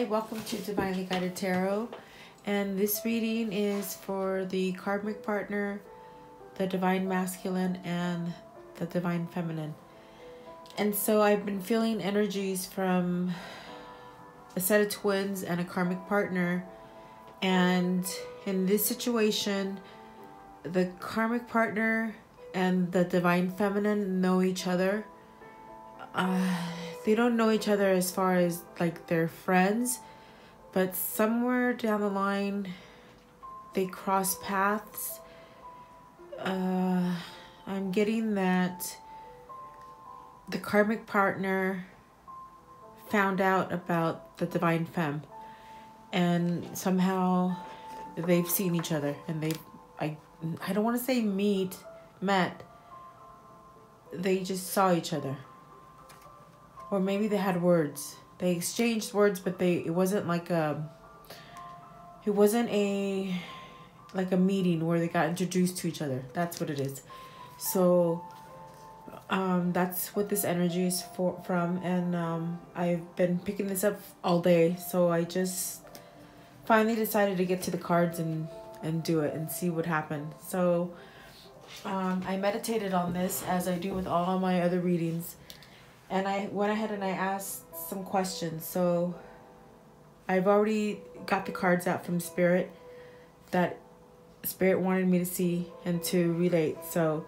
Hi, welcome to Divinely Guided Tarot, and this reading is for the Karmic partner, the Divine Masculine, and the Divine Feminine. And so I've been feeling energies from a set of twins and a Karmic partner, and in this situation, the Karmic partner and the Divine Feminine know each other. They don't know each other as far as like they're friends, but somewhere down the line they cross paths. I'm getting that the Karmic partner found out about the Divine Femme, and somehow they've seen each other, and I don't want to say met, they just saw each other. Or maybe they had words. They exchanged words, but it wasn't like a meeting where they got introduced to each other. That's what it is. So that's what this energy is from, and I've been picking this up all day, so I just finally decided to get to the cards and do it and see what happened. So I meditated on this, as I do with all my other readings. And I went ahead and I asked some questions. So I've already got the cards out from Spirit that Spirit wanted me to see and to relate. So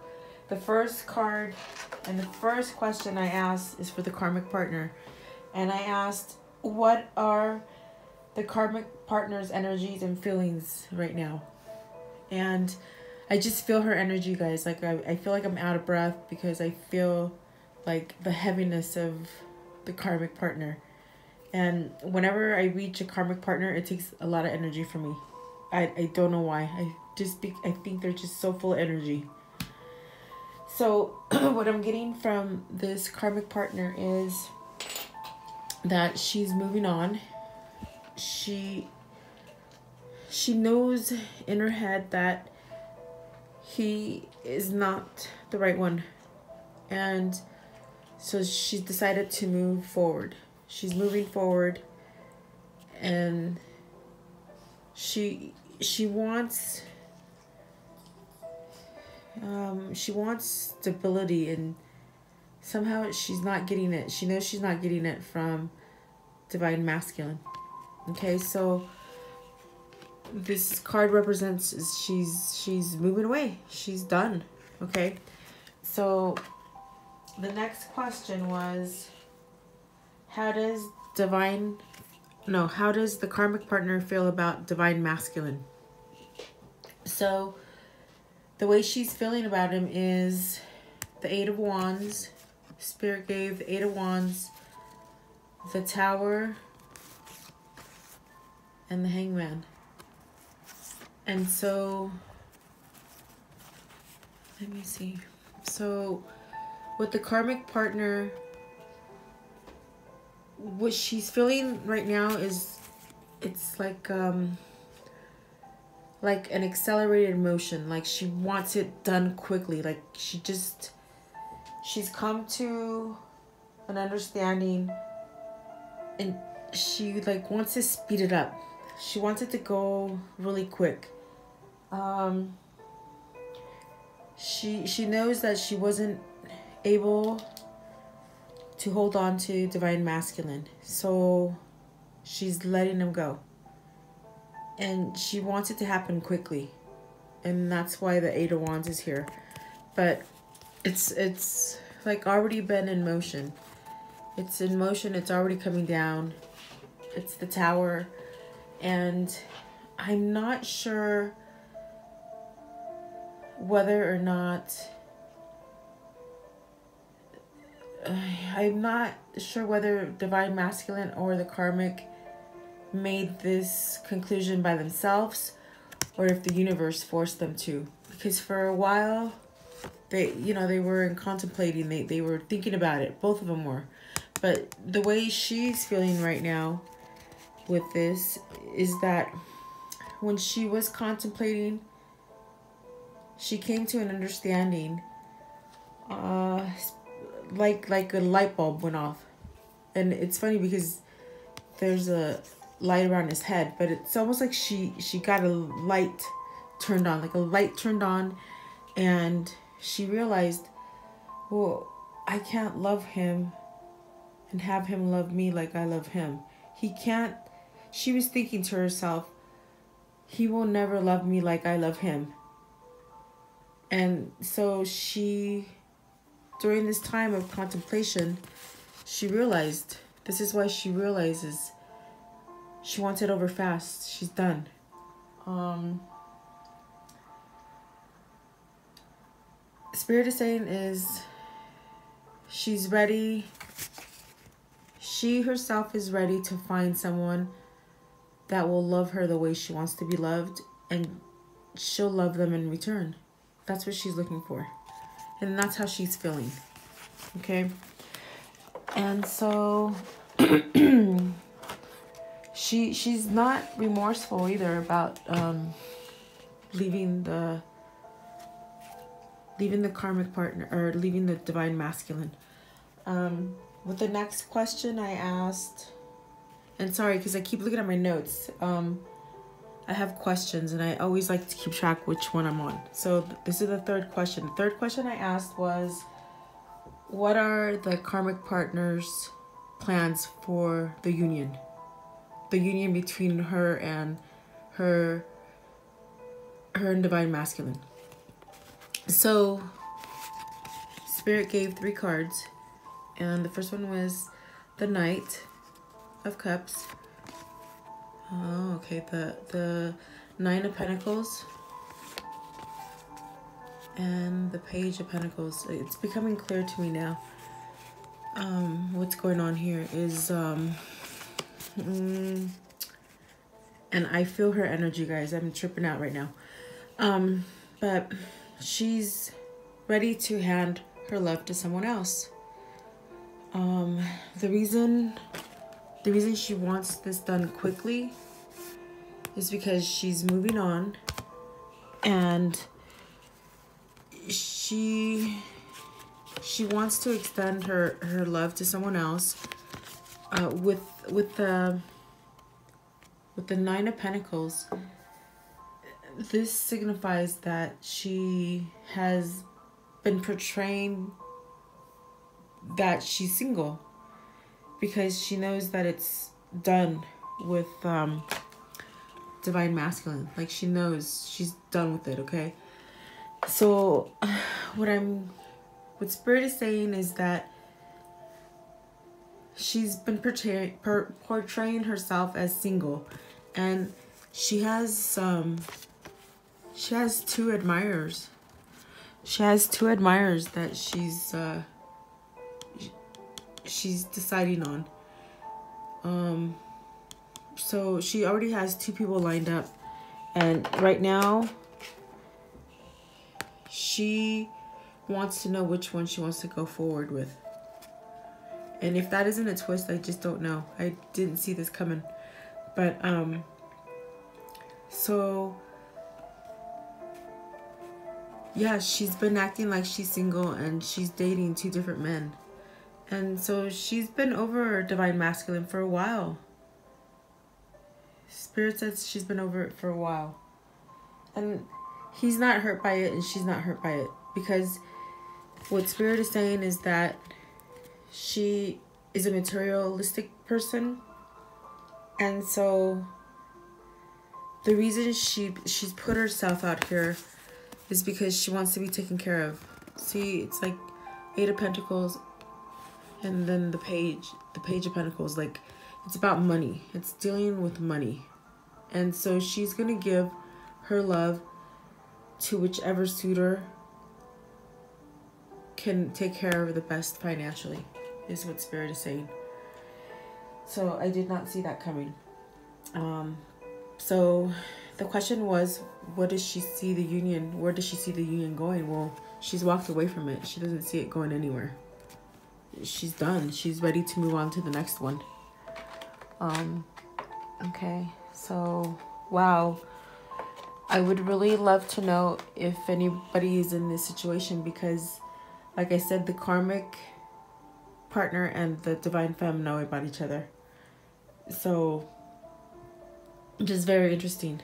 the first card and the first question I asked is for the Karmic partner. And I asked, what are the Karmic partner's energies and feelings right now? And I just feel her energy, guys. Like I feel like I'm out of breath because I feel like the heaviness of the Karmic partner. And whenever I reach a Karmic partner, it takes a lot of energy from me. I don't know why. I think they're just so full of energy. So what I'm getting from this Karmic partner is that she's moving on. She knows in her head that he is not the right one. And so she's decided to move forward. She's moving forward, and she wants stability, and somehow she's not getting it. She knows she's not getting it from Divine Masculine. Okay, so this card represents she's moving away. She's done. Okay, so the next question was, how does the Karmic partner feel about Divine Masculine? So the way she's feeling about him is the Eight of Wands. Spirit gave the Eight of Wands, the Tower, and the Hangman. And so, let me see. So with the Karmic partner, what she's feeling right now is, it's like an accelerated motion. Like she wants it done quickly. Like she's come to an understanding, and she like wants to speed it up. She wants it to go really quick. She knows that she wasn't able to hold on to Divine Masculine, so she's letting him go, and she wants it to happen quickly, and that's why the Eight of Wands is here. But it's like already been in motion. It's in motion. It's already coming down. It's the Tower, and I'm not sure whether or not Divine Masculine or the Karmic made this conclusion by themselves, or if the universe forced them to. Because for a while, they were contemplating, they were thinking about it. Both of them were. But the way she's feeling right now with this is that when she was contemplating, she came to an understanding. Like a light bulb went off. And it's funny because there's a light around his head, but it's almost like she got a light turned on, like a light turned on, and she realized, well, I can't love him and have him love me like I love him. He can't. She was thinking to herself, he will never love me like I love him. And so she, during this time of contemplation, she realized, this is why she realizes she wants it over fast. She's done. Spirit is saying is she's ready. She herself is ready to find someone that will love her the way she wants to be loved, and she'll love them in return. That's what she's looking for. And that's how she's feeling. Okay? And so she's not remorseful either about leaving the karmic partner, or leaving the divine masculine. With the next question I asked, and sorry because I keep looking at my notes, I have questions and I always like to keep track which one I'm on. So this is the third question. The third question I asked was, what are the karmic partner's plans for the union? The union between her and divine masculine. So Spirit gave 3 cards, and the first one was the Knight of Cups. Oh, okay. The 9 of Pentacles and the Page of Pentacles. It's becoming clear to me now. What's going on here is and I feel her energy, guys. I'm tripping out right now. But she's ready to hand her love to someone else. The reason she wants this done quickly is because she's moving on, and she wants to extend her love to someone else. With the 9 of Pentacles, this signifies that she has been portraying that she's single, because she knows that it's done with divine masculine. Like, she knows she's done with it. Okay, so what Spirit is saying is that she's been portraying herself as single, and she has 2 admirers. She has 2 admirers that she's deciding on. So she already has 2 people lined up, and right now she wants to know which one she wants to go forward with. And if that isn't a twist, I just don't know. I didn't see this coming. But so yeah, she's been acting like she's single, and she's dating 2 different men. And so she's been over divine masculine for a while. Spirit says she's been over it for a while. And he's not hurt by it, and she's not hurt by it. Because what Spirit is saying is that she is a materialistic person. And so the reason she's put herself out here is because she wants to be taken care of. See, it's like 8 of Pentacles, and then the Page of Pentacles. Like, it's about money. It's dealing with money. And so she's going to give her love to whichever suitor can take care of her the best financially, is what Spirit is saying. So I did not see that coming. So the question was, what does she see the union? Where does she see the union going? Well, she's walked away from it. She doesn't see it going anywhere. She's done. She's ready to move on to the next one. Okay, so wow. I would really love to know if anybody is in this situation, because like I said, the karmic partner and the divine femme know about each other. So which is very interesting.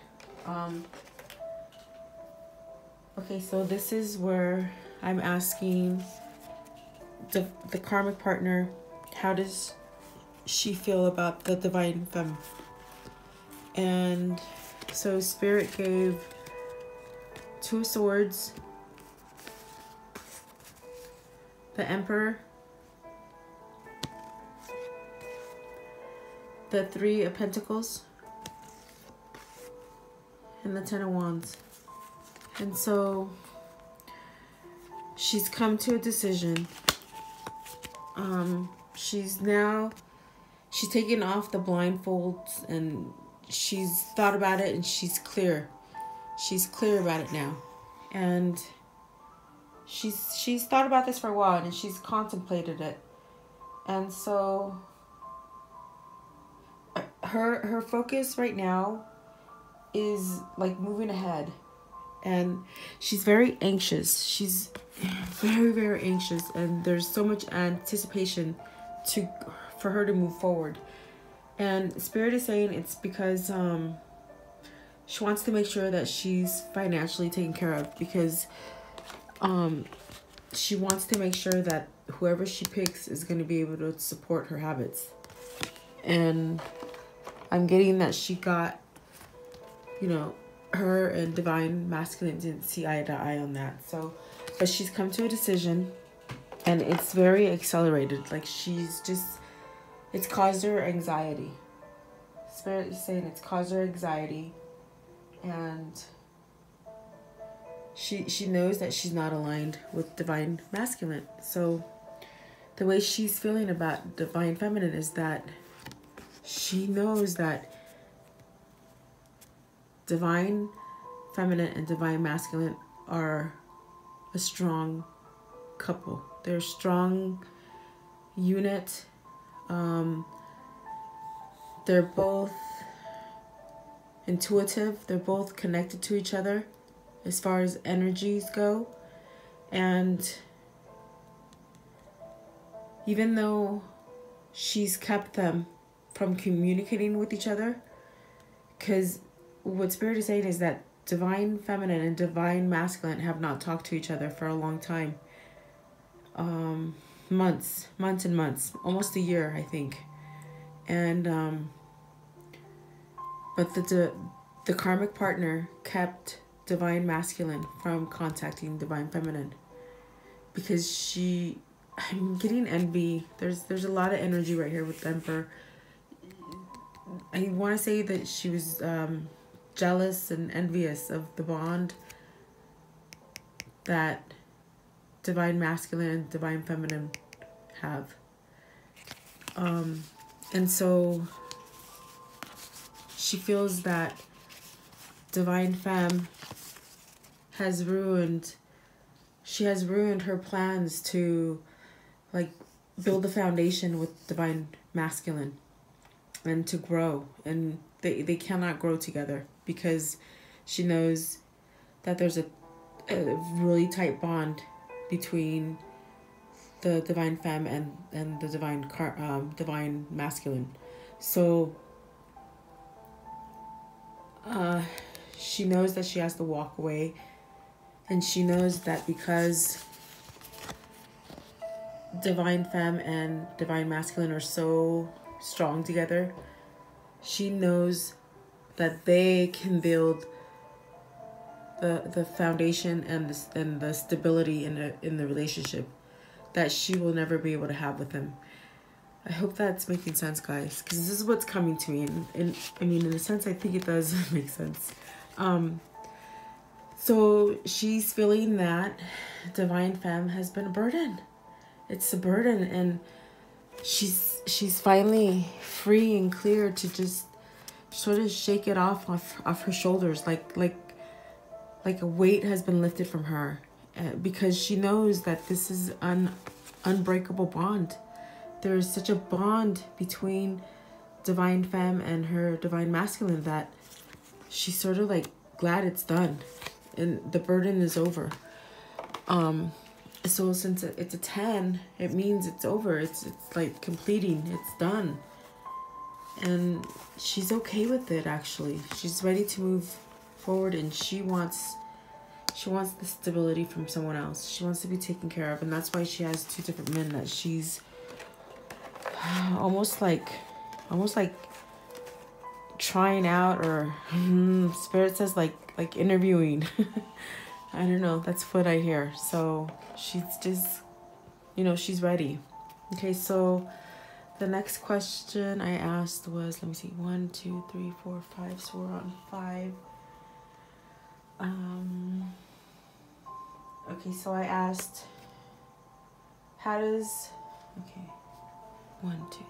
Okay, so this is where I'm asking the karmic partner, how does she feel about the divine femme? And so Spirit gave 2 of Swords, the Emperor, the 3 of Pentacles, and the 10 of Wands. And so she's come to a decision. She's taken off the blindfolds, and she's thought about it, and she's clear. She's clear about it now. And she's thought about this for a while, and she's contemplated it. And so her focus right now is like moving ahead. And she's very anxious. She's very, very anxious. And there's so much anticipation for her to move forward. And Spirit is saying it's because she wants to make sure that she's financially taken care of. Because she wants to make sure that whoever she picks is going to be able to support her habits. And I'm getting that she got, you know, her and divine masculine didn't see eye to eye on that. So, but she's come to a decision, and it's very accelerated. Like it's caused her anxiety. Spirit is saying it's caused her anxiety, and she knows that she's not aligned with divine masculine. So the way she's feeling about divine feminine is that she knows that divine feminine and divine masculine are a strong couple. They're a strong unit. They're both intuitive. They're both connected to each other as far as energies go. And even though she's kept them from communicating with each other, because what Spirit is saying is that divine feminine and divine masculine have not talked to each other for a long time. Months and months, almost a year, I think. And but the karmic partner kept divine masculine from contacting divine feminine, because I'm getting envy. There's a lot of energy right here with the Emperor. I want to say that she was jealous and envious of the bond that divine masculine and divine feminine have. And so she feels that divine femme has ruined her plans to like build a foundation with divine masculine and to grow, and they cannot grow together, because she knows that there's a really tight bond between the divine femme and the divine masculine. So she knows that she has to walk away, and she knows that because divine femme and divine masculine are so strong together, she knows that they can build the foundation and the stability in the relationship that she will never be able to have with him. I hope that's making sense, guys, because this is what's coming to me, and I mean, in a sense, I think it does make sense. So she's feeling that divine femme has been a burden. It's a burden, and she's finally free and clear to just sort of shake it off her shoulders, like a weight has been lifted from her, because she knows that this is an unbreakable bond. There is such a bond between divine femme and her divine masculine that she's sort of like glad it's done and the burden is over. So since it's a 10, it means it's over. It's like completing. It's done. And she's okay with it, actually. She's ready to move forward, and she wants the stability from someone else. She wants to be taken care of, and that's why she has 2 different men that she's almost like trying out, or spirit says like interviewing. I don't know, that's what I hear. So she's just, you know, she's ready. Okay, so the next question I asked was, let me see, 1 2 3 4 5, so we're on 5. Okay, so I asked, how does, okay, 1 2 3,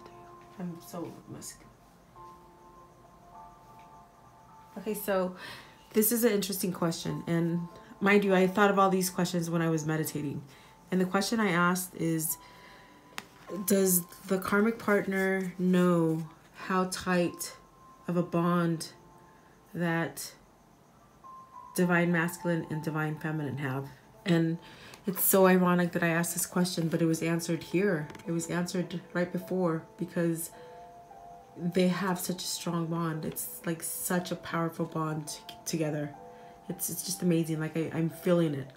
I'm so muscular. Okay, so this is an interesting question, and mind you, I thought of all these questions when I was meditating. And the question I asked is, does the karmic partner know how tight of a bond that divine masculine and divine feminine have? And it's so ironic that I asked this question, but it was answered here. It was answered right before, because they have such a strong bond. It's like such a powerful bond together. It's just amazing. Like I'm feeling it.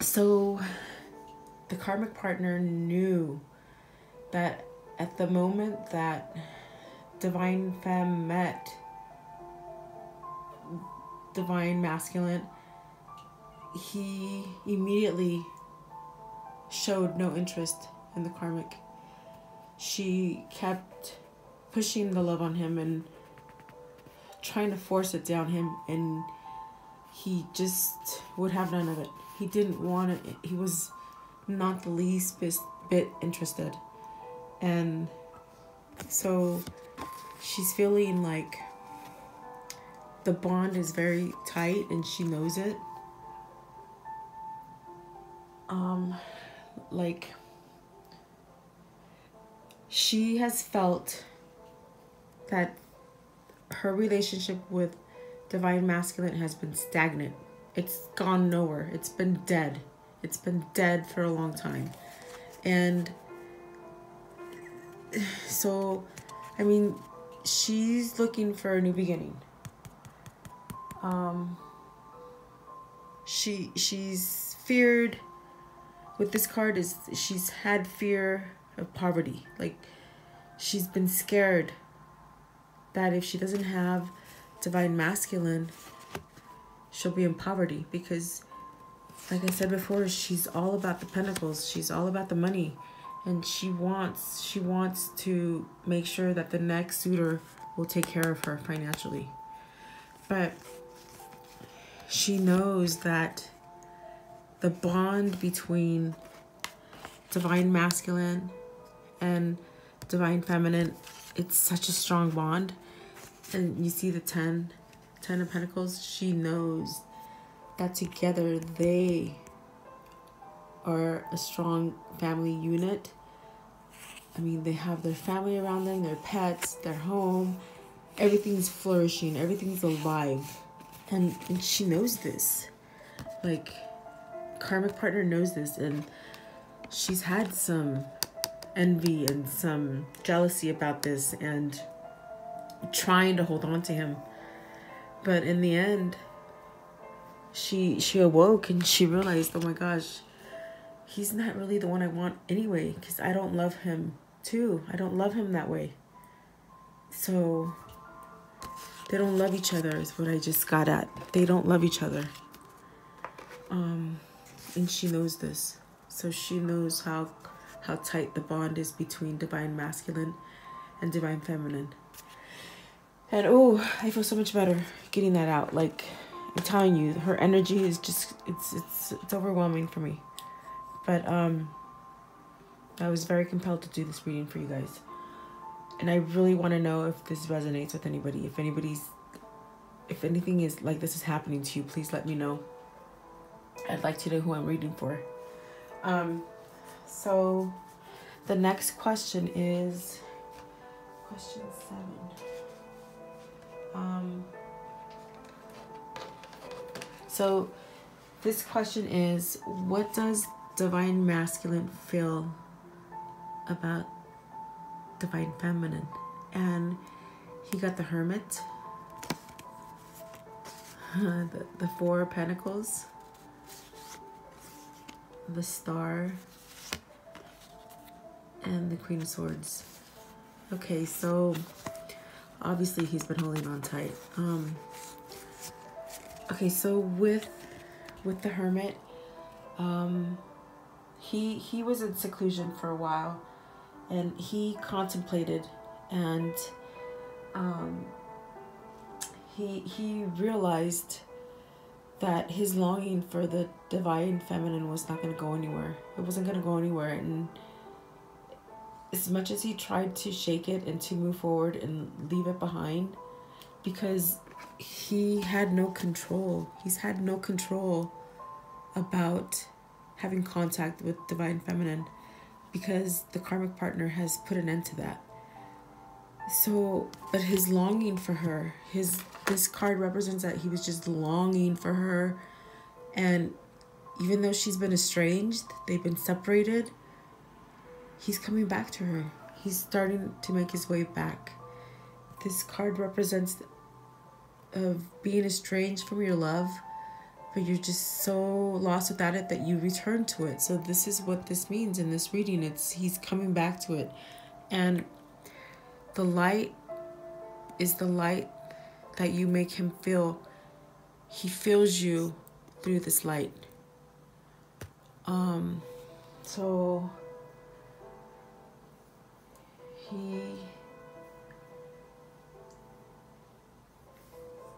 So the karmic partner knew that at the moment that divine femme met divine masculine, he immediately showed no interest in the karmic. She kept pushing the love on him and trying to force it down him, and he just would have none of it. He didn't want it. He was not the least bit interested. And so she's feeling like the bond is very tight, and she knows it. Like she has felt that her relationship with divine masculine has been stagnant. It's gone nowhere. It's been dead. It's been dead for a long time. And so, I mean, she's looking for a new beginning. She's feared with this card, is she's had fear of poverty. Like she's been scared that if she doesn't have divine masculine, she'll be in poverty, because like I said before, she's all about the pentacles. She's all about the money, and she wants to make sure that the next suitor will take care of her financially. But she knows that the bond between divine masculine and divine feminine, it's such a strong bond. And you see the 10 of Pentacles. She knows that together they are a strong family unit. I mean, they have their family around them, their pets, their home. Everything's flourishing. Everything's alive. And she knows this. Like, karmic partner knows this. And she's had some envy and some jealousy about this, and trying to hold on to him. But in the end, she awoke and she realized, oh my gosh, he's not really the one I want anyway, because I don't love him too. I don't love him that way. So they don't love each other is what I just got at. They don't love each other. And she knows this. So she knows how tight the bond is between divine masculine and divine feminine. And oh, I feel so much better getting that out. Like, I'm telling you, her energy is just, it's overwhelming for me. But I was very compelled to do this reading for you guys. And I really want to know if this resonates with anybody. If anything is like this is happening to you, please let me know. I'd like to know who I'm reading for. So the next question is question 7. So this question is, what does divine masculine feel about divine feminine. And he got the Hermit, the Four of Pentacles, the Star, and the Queen of Swords. Okay, so obviously he's been holding on tight. Okay, so with the Hermit, he was in seclusion for a while, and he contemplated, and he realized that his longing for the divine feminine was not going to go anywhere. It wasn't going to go anywhere. And as much as he tried to shake it and to move forward and leave it behind, because he had no control. He's had no control about having contact with divine feminine, because the karmic partner has put an end to that. So, but his longing for her, this card represents that he was just longing for her. And even though she's been estranged, they've been separated, he's coming back to her. He's starting to make his way back. This card represents of being estranged from your love, but you're just so lost without it that you return to it. So this is what this means in this reading. He's coming back to it. And the light is the light that you make him feel. He feels you through this light. So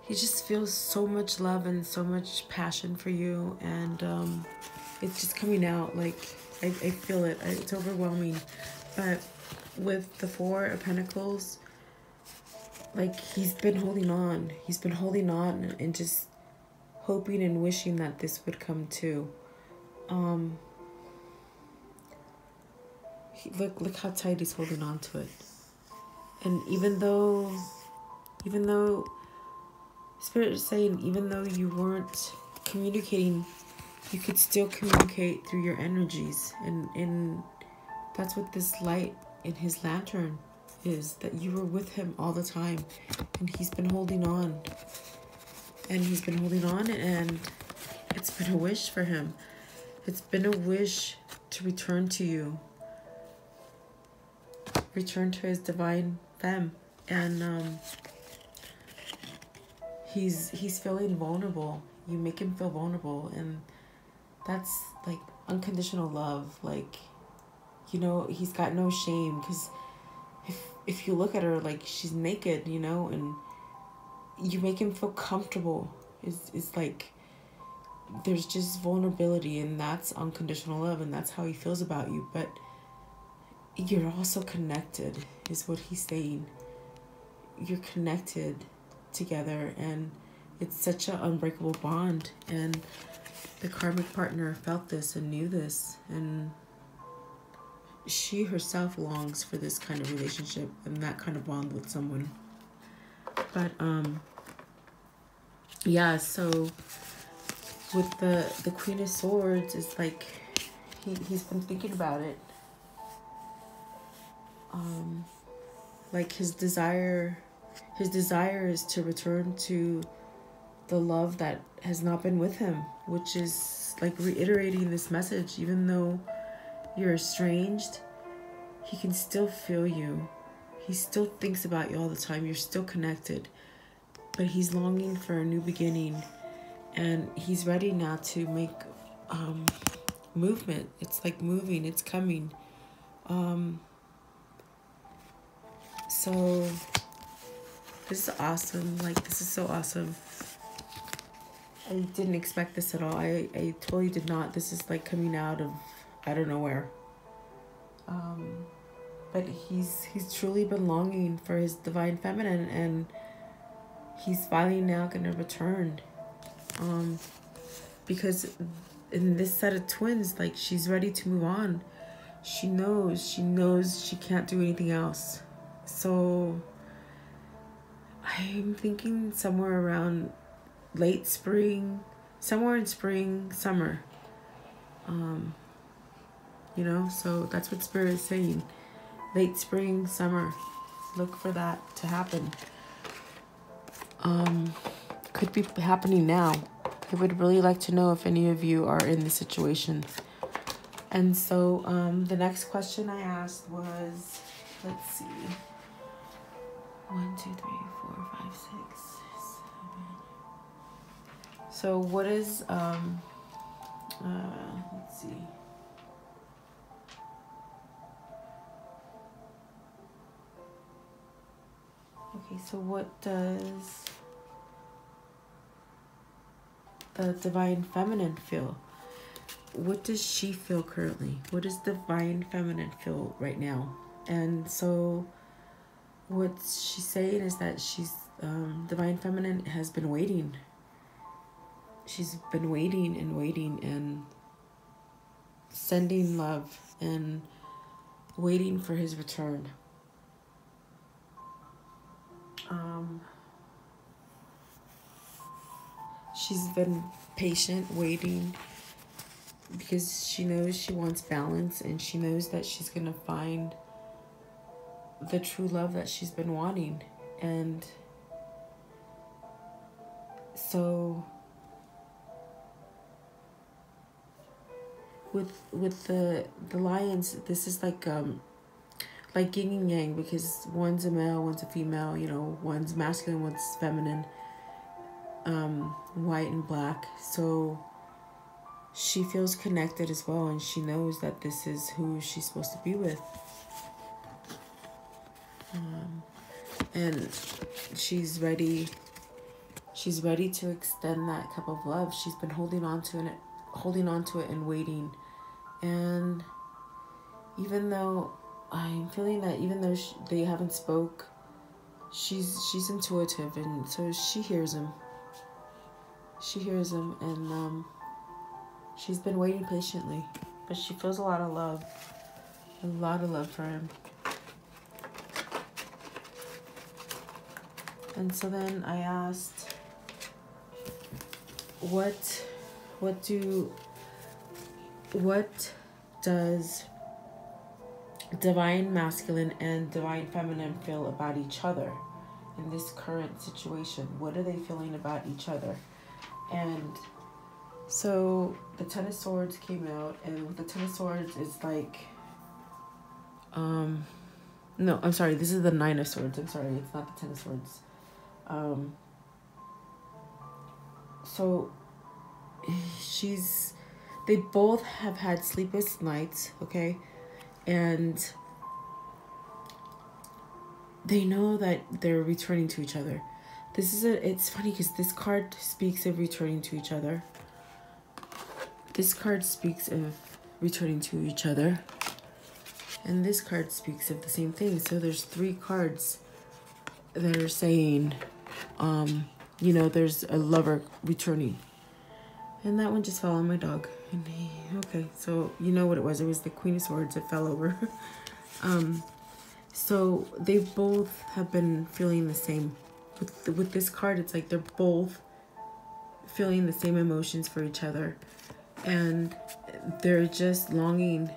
he just feels so much love and so much passion for you, and it's just coming out. Like I feel it. It's overwhelming. But with the Four of Pentacles, like he's been holding on. He's been holding on and just hoping and wishing that this would come true. Look how tight he's holding on to it. And even though Spirit is saying, even though you weren't communicating, you could still communicate through your energies. And that's what this light in his lantern is, that you were with him all the time. And he's been holding on. And he's been holding on, and it's been a wish for him. It's been a wish to return to you. Return to his divine femme. And he's feeling vulnerable. You make him feel vulnerable, and that's like unconditional love. Like, you know, he's got no shame, because if you look at her, like, she's naked, you know, and you make him feel comfortable. It's like there's just vulnerability, and that's unconditional love, and that's how he feels about you. But you're also connected, is what he's saying. You're connected together, and it's such an unbreakable bond. And the karmic partner felt this and knew this, and she herself longs for this kind of relationship and that kind of bond with someone. But yeah, so with the Queen of Swords, it's like he's been thinking about it. Like his desire is to return to the love that has not been with him, which is like reiterating this message. Even though you're estranged, he can still feel you. He still thinks about you all the time. You're still connected, but he's longing for a new beginning, and he's ready now to make movement. It's like moving, it's coming. So this is awesome. Like, this is so awesome. I didn't expect this at all. I totally did not. This is like coming out of I don't know where. But he's truly been longing for his divine feminine, and he's finally now gonna return. Because in this set of twins, like, she's ready to move on. She knows she can't do anything else. So I'm thinking somewhere around late spring, somewhere in spring, summer. You know, so that's what Spirit is saying. late spring, summer. Look for that to happen. Could be happening now. I would really like to know if any of you are in this situation. And so the next question I asked was, let's see, 1, 2, 3, 4, 5, 6, 7. So what is let's see. Okay, so what does the Divine Feminine feel? What does she feel currently? What does Divine Feminine feel right now? And so what she's saying is that she's Divine Feminine has been waiting. She's been waiting and sending love and waiting for his return. She's been patient, waiting, because she knows she wants balance, and she knows that she's going to find the true love that she's been wanting. And so with the lions, this is like yin and yang, because one's a male, one's a female, you know, one's masculine, one's feminine, white and black. So she feels connected as well, and she knows that this is who she's supposed to be with. And she's ready to extend that cup of love. She's been holding on to it and waiting. And even though I'm feeling that, even though they haven't spoke, she's intuitive, and so she hears him. And she's been waiting patiently, but she feels a lot of love for him. And so then I asked, what does Divine Masculine and Divine Feminine feel about each other in this current situation? What are they feeling about each other? And so the Ten of Swords came out, and with the Ten of Swords is like, no, I'm sorry, this is the Nine of Swords. I'm sorry, it's not the Ten of Swords. So they both have had sleepless nights, okay? And they know that they're returning to each other. It's funny because this card speaks of returning to each other. This card speaks of returning to each other. And this card speaks of the same thing. So there's 3 cards that are saying, you know, there's a lover returning. And that one just fell on my dog. And okay, so you know what it was. It was the Queen of Swords. It fell over. So they both have been feeling the same. With this card, it's like they're both feeling the same emotions for each other. And they're just longing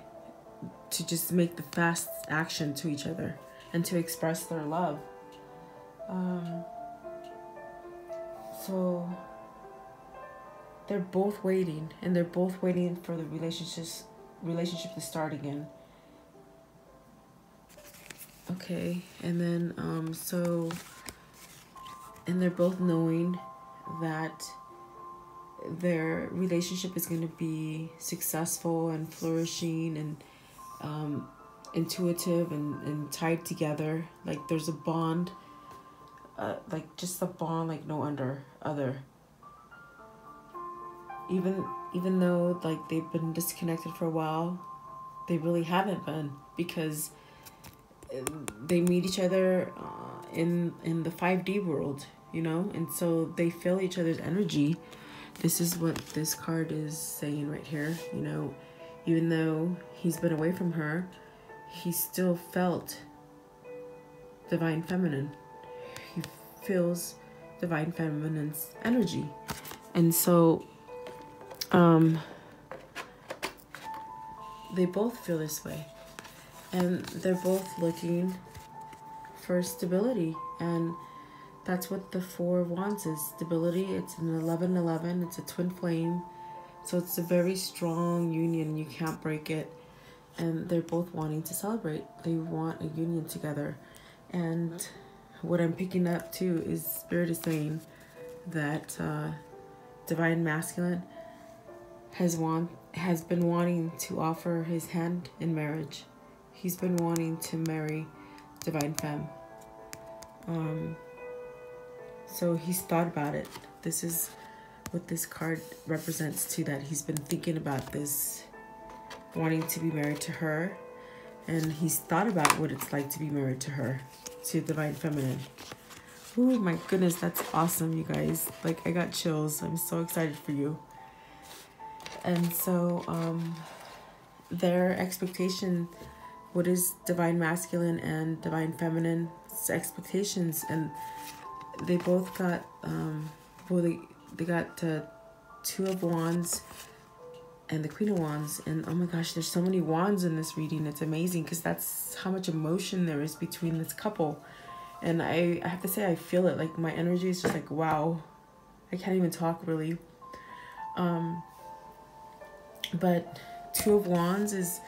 to just make the fast action to each other and to express their love. So they're both waiting, and they're both waiting for the relationship to start again. Okay, and then and they're both knowing that their relationship is going to be successful and flourishing and intuitive and tied together. Like there's a bond, like just a bond like no other. Even though like they've been disconnected for a while, they really haven't been, because they meet each other in the 5D world, you know, and so they feel each other's energy. This is what this card is saying right here. You know, even though he's been away from her, he still felt Divine Feminine. He feels Divine Feminine's energy. And so they both feel this way. and they're both looking for stability, and that's what the Four of Wands is. Stability. It's an 11-11. It's a twin flame, so it's a very strong union. You can't break it, and they're both wanting to celebrate. They want a union together. And what I'm picking up too is Spirit is saying that Divine Masculine has been wanting to offer his hand in marriage. He's been wanting to marry Divine Femme. So he's thought about it. This is what this card represents too, that he's been thinking about this, wanting to be married to her, and he's thought about what it's like to be married to her, to Divine Feminine. Oh my goodness, that's awesome, you guys. Like, I got chills. I'm so excited for you. And so their expectation, what is Divine Masculine and Divine Feminine expectations, and they both got they got Two of Wands and the Queen of Wands. And oh my gosh, there's so many wands in this reading. It's amazing, because that's how much emotion there is between this couple. And I have to say, I feel it. Like, my energy is just like, wow. I can't even talk, really. But Two of Wands is,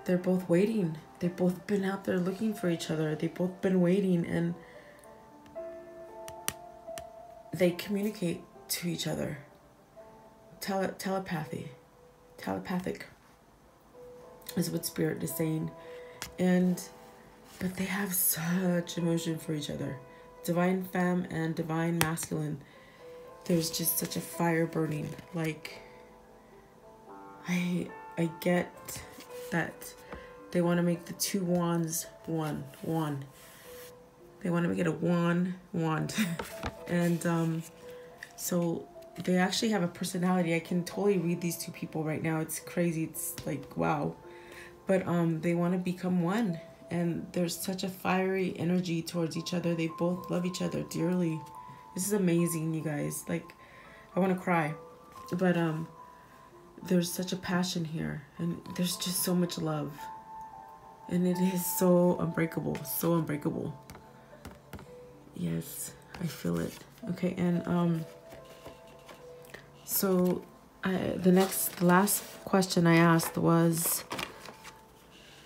they're both waiting. They've both been out there looking for each other. They've both been waiting, and they communicate to each other. Telepathic is what Spirit is saying. But they have such emotion for each other. Divine Femme and Divine Masculine. There's just such a fire burning. Like, I get that they want to make the two wands one. They want to make it a wand. And so they actually have a personality. I can totally read these two people right now. It's crazy. It's like, wow. But they want to become one. And there's such a fiery energy towards each other. They both love each other dearly. This is amazing, you guys. Like, I want to cry. But there's such a passion here. And there's just so much love. And it is so unbreakable. So unbreakable. Yes, I feel it. Okay, and so the last question I asked was,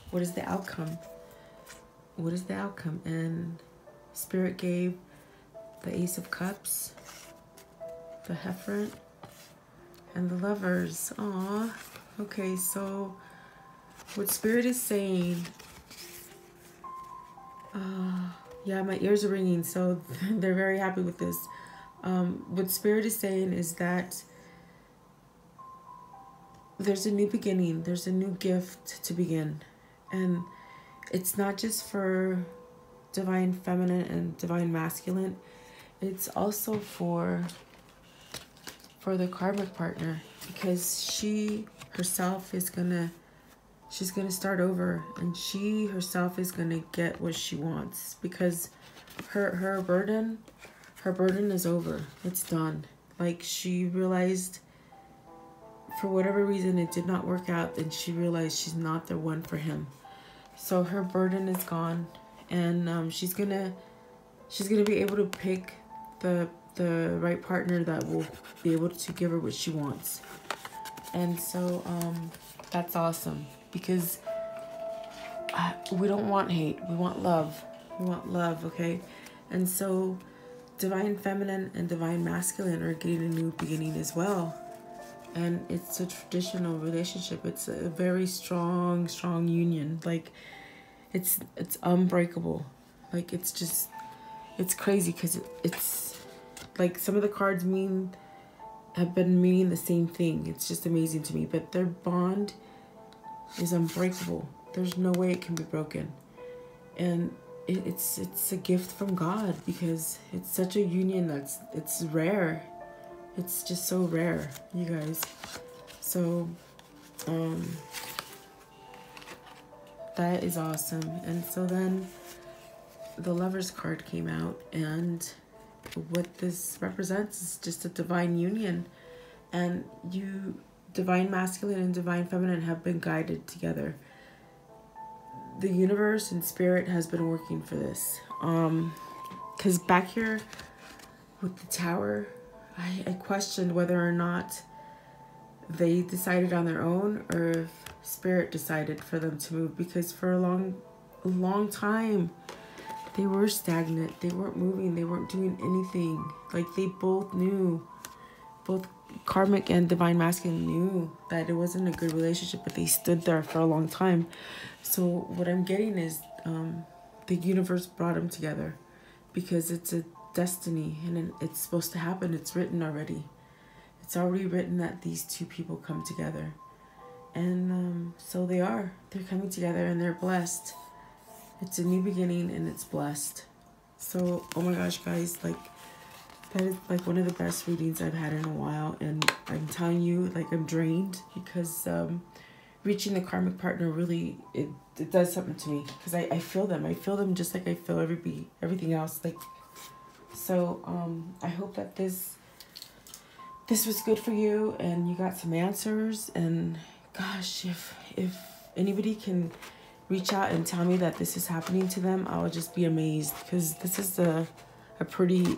what is the outcome? What is the outcome? And Spirit gave the Ace of Cups, the Hierophant, and the Lovers. Aw. Okay, so what Spirit is saying, yeah, my ears are ringing, so they're very happy with this. What Spirit is saying is that there's a new beginning. There's a new gift to begin. And it's not just for Divine Feminine and Divine Masculine. It's also for the karmic partner, because she herself is she's gonna start over, and she herself is gonna get what she wants, because her burden is over. It's done. Like, she realized, for whatever reason, it did not work out, and she realized she's not the one for him. So her burden is gone, and she's gonna be able to pick the right partner that will be able to give her what she wants. And so that's awesome, because we don't want hate. We want love. We want love, okay? And so Divine Feminine and Divine Masculine are getting a new beginning as well. And it's a traditional relationship. It's a very strong union. Like, it's unbreakable. Like, it's crazy, because it's like, some of the cards have been meaning the same thing. It's just amazing to me. But their bond is unbreakable. There's no way it can be broken. And it's a gift from God, because it's such a union it's rare. It's just so rare, you guys. So that is awesome. And so then the Lovers card came out, and what this represents is just a divine union. And Divine Masculine and Divine Feminine have been guided together. the universe and spirit has been working for this. Because back here with the tower, I questioned whether or not they decided on their own or if spirit decided for them to move, because for a long time they were stagnant. They weren't moving. They weren't doing anything. Like, they both knew, both Karmic and Divine Masculine knew that it wasn't a good relationship, but they stood there for a long time. So what I'm getting is the universe brought them together because it's a destiny and it's supposed to happen. It's written already. It's already written that these two people come together. And so they're coming together and they're blessed. It's a new beginning and it's blessed. So, oh my gosh, guys, like, that is like one of the best readings I've had in a while. And I'm telling you, like, I'm drained because reaching the karmic partner really, it does something to me. Because I feel them. I feel them just like I feel everything else. Like, so I hope that this was good for you and you got some answers. And gosh, if anybody can reach out and tell me that this is happening to them, I will just be amazed, because this is a pretty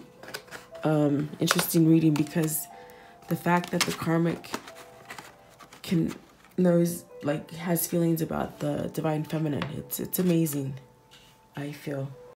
interesting reading, because the fact that the karmic has feelings about the divine feminine, it's amazing, I feel.